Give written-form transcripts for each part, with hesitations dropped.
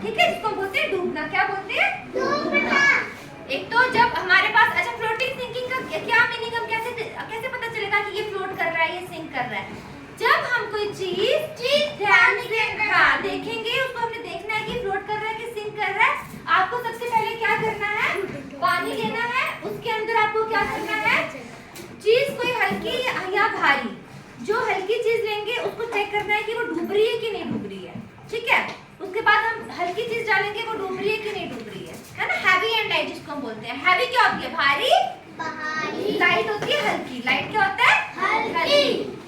ठीक है, जिसको बोलते हैं डूबना। क्या बोलते हैं? डूबना। एक तो जब हमारे पास, अच्छा फ्लोटिंग सिंकिंग का क्या मीनिंग, हम कैसे पता चलेगा कि ये फ्लोट कर रहा है, ये सिंक कर रहा है? जब हम कोई चीज ध्यान से देखेंगे, उसको हमने देखना है कि फ्लोट कर रहा है कि सिंक कर रहा है। आपको सबसे पहले क्या करना है? पानी लेना है, उसके अंदर आपको क्या करना है? चीज कोई हल्की या भारी, जो हल्की चीज लेंगे उसको चेक करना है कि वो डूब रही है कि नहीं डूब रही है। ठीक है, उसके बाद हम हल्की चीज डालेंगे, वो डूब रही है कि नहीं डूब रही है ना। हैवी एंड लाइट जिसको हम बोलते हैं। हैवी क्या होती है? भारी। लाइट होती है हल्की। लाइट क्या होता है? हल्की।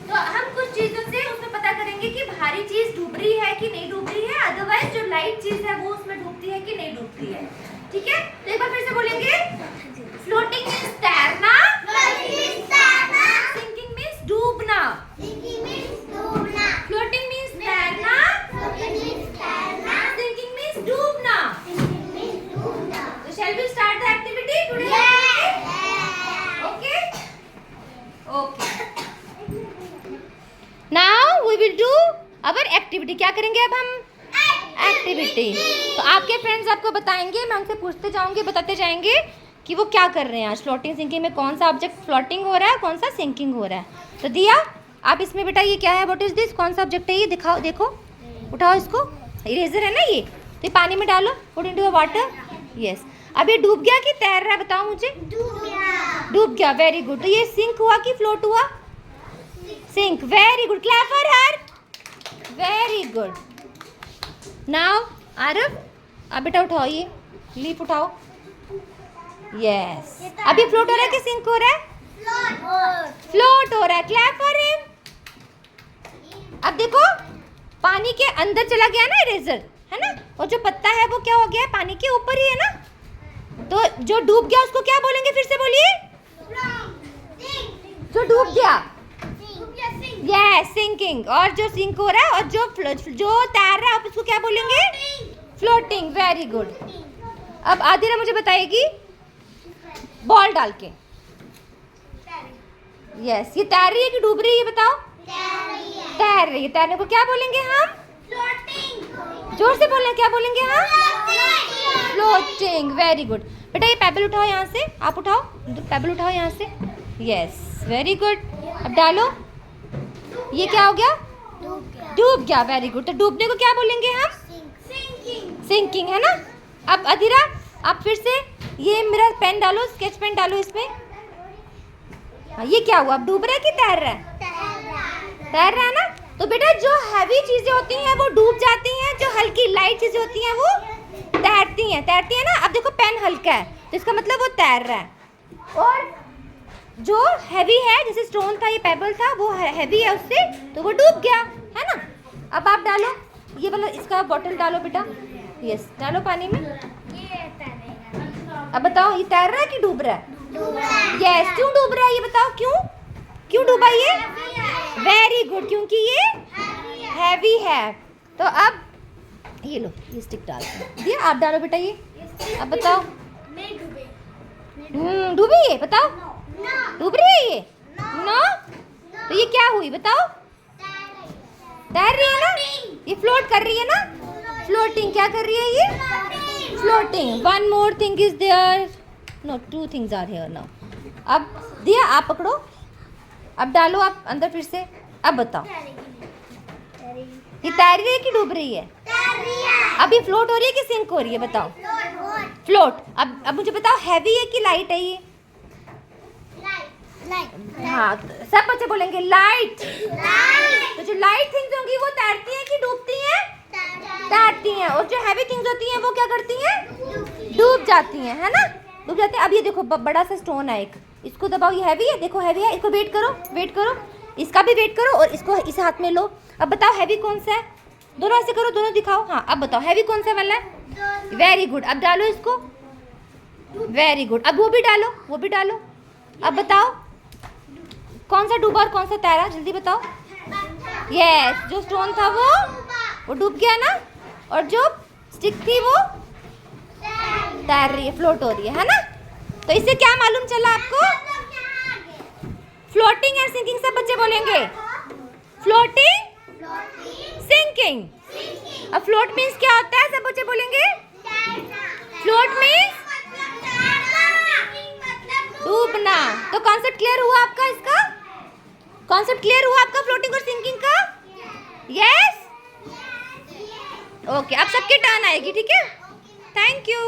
तो हम कुछ चीजों से उसमें पता करेंगे कि भारी चीज डूब रही है कि नहीं डूब रही है, अदरवाइज जो लाइट चीज है वो उसमें डूबती है कि नहीं डूबती है। ठीक है, तो एक बार फिर से बोलेंगे। फ्लोटिंग मींस तैरना, सिंकिंग मींस डूबना। फ्लोटिंग मींस तैरना, सिंकिंग मींस डूबना। तो shall we start the activity today? Okay? Okay. Now we will do our activity. क्या करेंगे अब हम? एक्टिविटी। तो आपके फ्रेंड्स आपको बताएंगे, मैं उनसे पूछते जाऊंगी, बताते जाएंगे कि वो क्या कर रहे हैं आज। फ्लोटिंग सिंकिंग में कौन सा ऑब्जेक्ट फ्लोटिंग हो रहा है, कौन सा सिंकिंग हो रहा है। तो दिया, आप इसमें बेटा ये क्या है? What is this? कौन सा ऑब्जेक्ट है ये? दिखाओ, देखो, उठाओ इसको। इरेजर है ना ये। तो पानी में डालो, put into the water. Yes. अब ये डूब गया कि तैर रहा है? बताओ मुझे। डूब गया। Very good. तो ये सिंक हुआ कि फ्लोट हुआ? Sink. Very good. Clap for her. Very good. Now Aarav, अब बेटा उठाओ ये लीफ, उठाओ। यस। अब ये फ्लोट हो रहा है कि सिंक हो रहा है? फ्लोट हो रहा है। Clap for him. अब देखो, पानी के अंदर चला गया ना इरेजर, है ना, और जो पत्ता है वो क्या हो गया? पानी के ऊपर ही है ना। तो जो डूब गया उसको क्या बोलेंगे? फिर से बोलिए। जो डूब गया, यस, सिंकिंग। और जो सिंक हो रहा है और जो तैर रहा है आप उसको क्या बोलेंगे? फ्लोटिंग। Very good. अब आदिरा मुझे बताएगी बॉल डाल के। यस, ये तैर रही है कि डूब रही है? बताओ। तैर रही है। तैरने को क्या बोलेंगे हम? जोर से बोलना, क्या बोलेंगे हम? फ्लोटिंग। Very good. बेटा ये पेबल उठाओ यहाँ से, आप उठाओ, पेबल उठाओ यहाँ से। Yes, very good. अब डालो। ये क्या हो गया? डूब गया। Very good. तो डूबने को क्या बोलेंगे हम? सिंकिंग, है ना। अब अधीरा, आप फिर से ये मेरा पेन डालो, स्केच पेन डालो इसमें। हाँ, ये क्या हुआ? अब डूब रहा है कि तैर रहा है? तैर रहा है ना। तो बेटा जो हैवी चीजें होती हैं वो डूब जाती हैं, जो हल्की लाइट चीजें होती हैं वो तैरती हैं ना। अब देखो पेन हल्का है तो इसका मतलब वो तैर रहा है, और जो हैवी है, जैसे स्टोन था, ये पेबल था, वो हैवी है उससे, तो वो डूब गया, है ना। अब आप डालो ये वाला, इसका बॉटल डालो बेटा। यस, डालो पानी में। अब बताओ ये तैर रहा है कि डूब रहा है? यस। क्यों डूब रहा है ये बताओ? क्यों डूबा ये? वेरी गुड, क्योंकि ये हैवी है। तो अब ये लो, ये स्टिक डाल दिया, आप डालो बेटा ये। अब बताओ। डूबी है? बताओ। डूब रही है ये? नो। तो ये क्या हुई बताओ? तैर रही है ना, ये फ्लोट कर रही है ना। फ्लोटिंग। क्या कर रही है ये? Floating. One more thing is there. No, two things are here now. अब दिया, आप पकड़ो, अब डालो आप अंदर फिर से। अब बताओ ये तैर रही है कि डूब रही है? अब ये फ्लोट हो रही है कि सिंक हो रही है? बताओ। फ्लोट। अब मुझे बताओ, हैवी है कि लाइट है ये? हाँ, सब बच्चे बोलेंगे लाइट। तो जो लाइट थिंग्स होंगी वो तैरती हैं कि डूबती हैं? तैरती हैं। और जो हैवी थिंग्स होती हैं वो क्या करती हैं? डूब जाती हैं, है ना। डूब जाते हैं। अब ये देखो बड़ा सा स्टोन है एक, इसको दबाओ, ये हैवी है, देखो हैवी है, इसको वेट करो, इसका भी वेट करो, और इसको इस हाथ में लो। अब बताओ हैवी कौन सा है? दोनों ऐसे करो, दोनों दिखाओ। हाँ, अब बताओ हैवी कौन सा वाला है? Very good. अब डालो इसको। Very good. अब वो भी डालो। अब बताओ कौन सा डूबा और कौन सा तैरा? जल्दी बताओ। यस, जो स्टोन था वो डूब गया ना, और जो स्टिक थी वो तैर रही है, फ्लोट हो रही है ना। तो इससे क्या मालूम चला आपको? फ्लोटिंग एंड सिंकिंग सब बच्चे बोलेंगे। Floating, sinking. अब फ्लोट मीन्स क्या होता है सब बच्चे बोलेंगे? फ्लोट मीन्स डूबना। तो कॉन्सेप्ट क्लियर हुआ आपका? इसका कॉन्सेप्ट क्लियर हुआ आपका फ्लोटिंग और सिंकिंग का? यस? ओके, अब सबकी टर्न आएगी, ठीक है? Thank you.